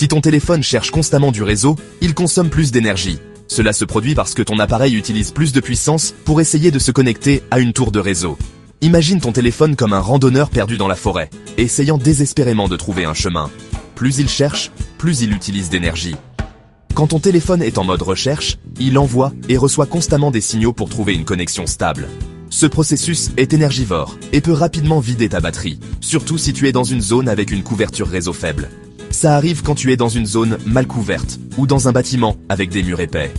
Si ton téléphone cherche constamment du réseau, il consomme plus d'énergie. Cela se produit parce que ton appareil utilise plus de puissance pour essayer de se connecter à une tour de réseau. Imagine ton téléphone comme un randonneur perdu dans la forêt, essayant désespérément de trouver un chemin. Plus il cherche, plus il utilise d'énergie. Quand ton téléphone est en mode recherche, il envoie et reçoit constamment des signaux pour trouver une connexion stable. Ce processus est énergivore et peut rapidement vider ta batterie, surtout si tu es dans une zone avec une couverture réseau faible. Ça arrive quand tu es dans une zone mal couverte ou dans un bâtiment avec des murs épais.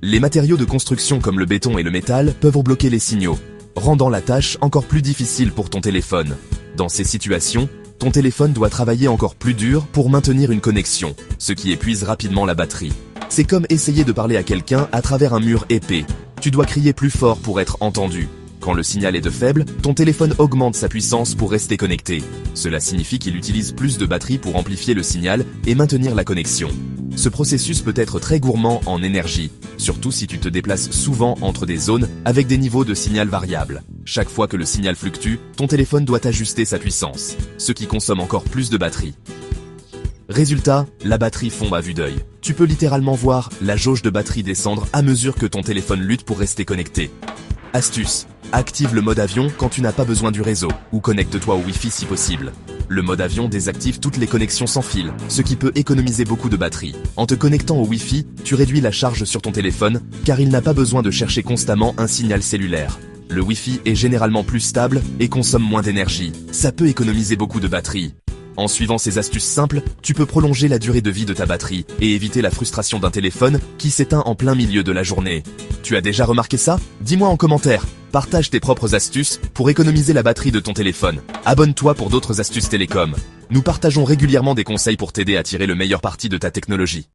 Les matériaux de construction comme le béton et le métal peuvent bloquer les signaux, rendant la tâche encore plus difficile pour ton téléphone. Dans ces situations, ton téléphone doit travailler encore plus dur pour maintenir une connexion, ce qui épuise rapidement la batterie. C'est comme essayer de parler à quelqu'un à travers un mur épais. Tu dois crier plus fort pour être entendu. Quand le signal est de faible, ton téléphone augmente sa puissance pour rester connecté. Cela signifie qu'il utilise plus de batterie pour amplifier le signal et maintenir la connexion. Ce processus peut être très gourmand en énergie, surtout si tu te déplaces souvent entre des zones avec des niveaux de signal variables. Chaque fois que le signal fluctue, ton téléphone doit ajuster sa puissance, ce qui consomme encore plus de batterie. Résultat, la batterie fond à vue d'œil. Tu peux littéralement voir la jauge de batterie descendre à mesure que ton téléphone lutte pour rester connecté. Astuce: active le mode avion quand tu n'as pas besoin du réseau, ou connecte-toi au Wi-Fi si possible. Le mode avion désactive toutes les connexions sans fil, ce qui peut économiser beaucoup de batterie. En te connectant au Wi-Fi, tu réduis la charge sur ton téléphone, car il n'a pas besoin de chercher constamment un signal cellulaire. Le Wi-Fi est généralement plus stable et consomme moins d'énergie. Ça peut économiser beaucoup de batterie. En suivant ces astuces simples, tu peux prolonger la durée de vie de ta batterie et éviter la frustration d'un téléphone qui s'éteint en plein milieu de la journée. Tu as déjà remarqué ça? Dis-moi en commentaire. Partage tes propres astuces pour économiser la batterie de ton téléphone. Abonne-toi pour d'autres astuces télécom. Nous partageons régulièrement des conseils pour t'aider à tirer le meilleur parti de ta technologie.